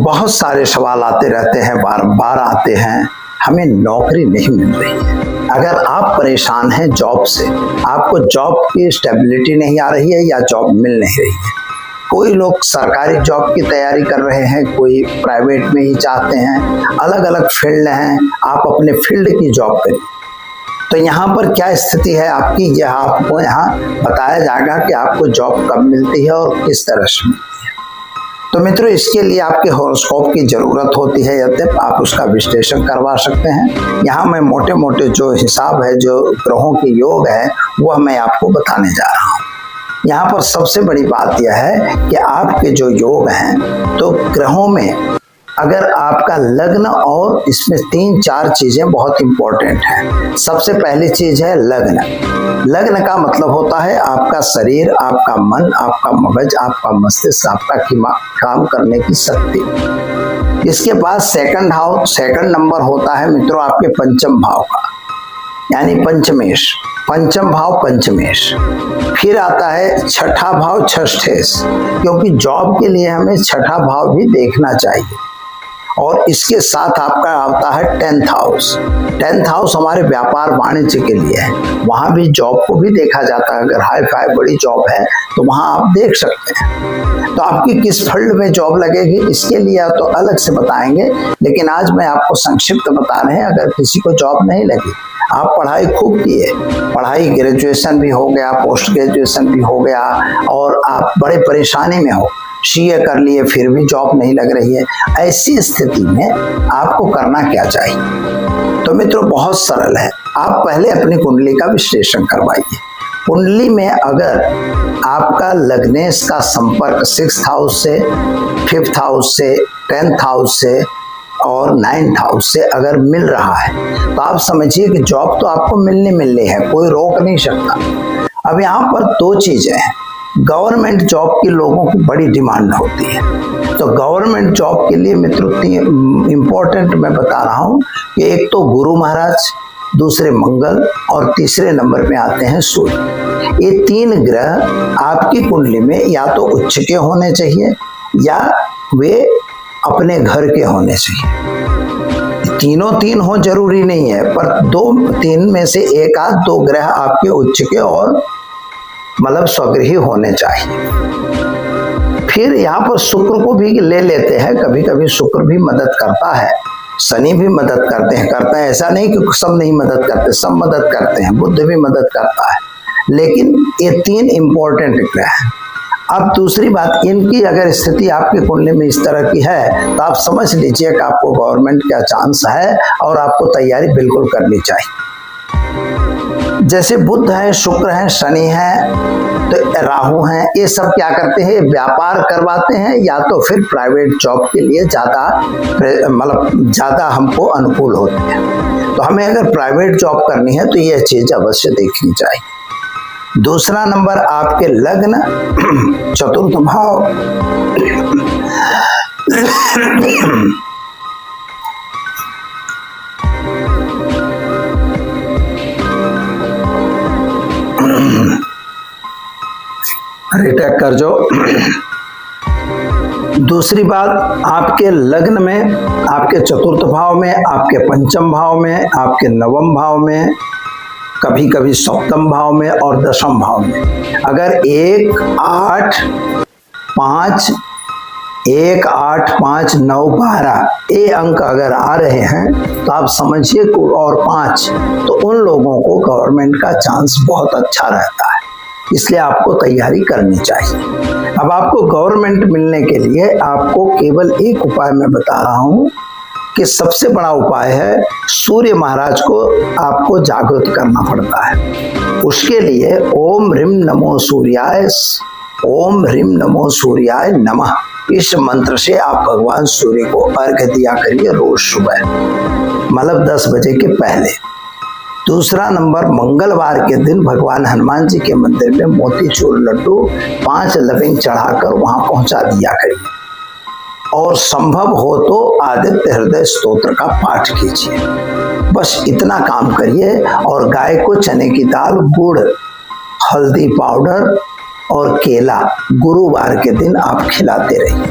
बहुत सारे सवाल आते रहते हैं, बार बार आते हैं, हमें नौकरी नहीं मिल रही है। अगर आप परेशान हैं जॉब से, आपको जॉब की स्टेबिलिटी नहीं आ रही है या जॉब मिल नहीं रही है, कोई लोग सरकारी जॉब की तैयारी कर रहे हैं, कोई प्राइवेट में ही चाहते हैं, अलग अलग फील्ड हैं, आप अपने फील्ड की जॉब करिए। तो यहाँ पर क्या स्थिति है आपकी, यह आपको यहाँ बताया जाएगा कि आपको जॉब कब मिलती है और किस तरह से मिलती है। तो मित्रों, इसके लिए आपके हॉरोस्कोप की जरूरत होती है, यद्यप आप उसका विश्लेषण करवा सकते हैं। यहाँ मैं मोटे मोटे जो हिसाब है, जो ग्रहों के योग है, वह मैं आपको बताने जा रहा हूँ। यहाँ पर सबसे बड़ी बात यह है कि आपके जो योग हैं, तो ग्रहों में अगर आपका लग्न, और इसमें 3-4 चीजें बहुत इंपॉर्टेंट हैं। सबसे पहली चीज है लग्न। लग्न का मतलब होता है आपका शरीर, आपका मन, आपका मगज, आपका मस्तिष्क, आपका काम करने की शक्ति। इसके बाद सेकंड नंबर होता है मित्रों आपके पंचम भाव का, यानी पंचमेश, पंचम भाव पंचमेश। फिर आता है छठा भाव छठेश, क्योंकि जॉब के लिए हमें छठा भाव भी देखना चाहिए। और इसके साथ आपका आता है 10th हाउस। 10th हाउस हमारे व्यापार वाणिज्य के लिए है, वहां भी जॉब को भी देखा जाता है। अगर हाई फाई बड़ी जॉब है तो वहां आप देख सकते हैं। तो आपकी किस फील्ड में जॉब लगेगी, इसके लिए तो अलग से बताएंगे, लेकिन आज मैं आपको संक्षिप्त बता रहे हैं। अगर किसी को जॉब नहीं लगी, आप पढ़ाई खूब किए, पढ़ाई ग्रेजुएशन भी हो गया, पोस्ट ग्रेजुएशन भी हो गया, और आप बड़े परेशानी में हो, सीए कर लिए फिर भी जॉब नहीं लग रही है, ऐसी स्थिति में आपको करना क्या चाहिए? तो मित्रों, बहुत सरल है। आप पहले अपनी कुंडली का विश्लेषण करवाइए। कुंडली में अगर आपका लग्नेश का संपर्क 6th हाउस से, 5th हाउस से, 10th हाउस से और 9th हाउस से अगर मिल रहा है, तो आप समझिए कि जॉब तो आपको मिलनी है, कोई रोक नहीं सकता। अब यहाँ पर 2 चीजें हैं। गवर्नमेंट जॉब के लोगों की बड़ी डिमांड होती है, तो गवर्नमेंट जॉब के लिए मित्रों इंपॉर्टेंट मैं बता रहा हूँ कि एक तो गुरु महाराज, दूसरे मंगल, और तीसरे नंबर पे आते हैं सूर्य। ये 3 ग्रह आपकी कुंडली में या तो उच्च के होने चाहिए या वे अपने घर के होने चाहिए। तीनों 3 हो जरूरी नहीं है, पर 2-3 में से एक आध 2 ग्रह आपके उच्च के और मतलब स्वगृही होने चाहिए। फिर यहाँ पर शुक्र को भी ले लेते हैं, कभी कभी शुक्र भी मदद करता है, शनि भी मदद करते हैं, ऐसा नहीं कि सब नहीं मदद करते, सब मदद करते हैं, बुध भी मदद करता है, लेकिन ये 3 इंपॉर्टेंट ग्रह हैं। अब दूसरी बात, इनकी अगर स्थिति आपकी कुंडली में इस तरह की है, तो आप समझ लीजिए कि आपको गवर्नमेंट का चांस है और आपको तैयारी बिल्कुल करनी चाहिए। जैसे बुध है, शुक्र है, शनि है, तो राहु हैं, ये सब क्या करते हैं, व्यापार करवाते हैं, या तो फिर प्राइवेट जॉब के लिए ज्यादा हमको अनुकूल होते हैं। तो हमें अगर प्राइवेट जॉब करनी है तो यह चीज अवश्य देखनी चाहिए। दूसरा नंबर आपके लग्न, चतुर्थ भाव, रिटेक कर जो। दूसरी बात, आपके लग्न में, आपके चतुर्थ भाव में, आपके पंचम भाव में, आपके नवम भाव में, कभी कभी सप्तम भाव में और दशम भाव में अगर 1, 8, 5, 9, 12 ये अंक अगर आ रहे हैं, तो आप समझिए, और 5, तो उन लोगों को गवर्नमेंट का चांस बहुत अच्छा रहता है, इसलिए आपको तैयारी करनी चाहिए। अब आपको गवर्नमेंट मिलने के लिए आपको केवल एक उपाय मैं बता रहा हूँ कि सबसे बड़ा उपाय है, सूर्य महाराज को आपको जागृत करना पड़ता है। उसके लिए ओम ह्रीं नमो सूर्याय, ओम ह्रीं नमो सूर्याय नमः, इस मंत्र से आप भगवान सूर्य को अर्घ्य दिया करिए रोज सुबह, मतलब 10 बजे के पहले। दूसरा नंबर, मंगलवार के दिन भगवान हनुमान जी के मंदिर में मोतीचूर लड्डू 5 लविंग चढ़ाकर वहां पहुंचा दिया करिए, और संभव हो तो आदित्य हृदय स्तोत्र का पाठ कीजिए। बस इतना काम करिए, और गाय को चने की दाल, गुड़, हल्दी पाउडर और केला गुरुवार के दिन आप खिलाते रहिए।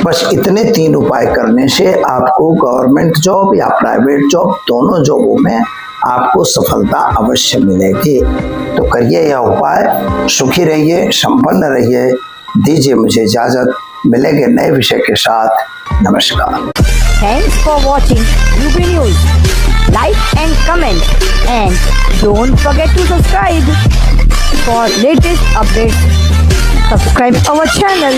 बस इतने 3 उपाय करने से आपको गवर्नमेंट जॉब या प्राइवेट जॉब दोनों जॉबों में आपको सफलता अवश्य मिलेगी। तो करिए यह उपाय, सुखी रहिए, संपन्न रहिए। दीजिए मुझे इजाजत, मिलेंगे नए विषय के साथ। नमस्कार। Thanks for watching UP news. Like and comment and don't forget to subscribe for latest updates. Subscribe our channel.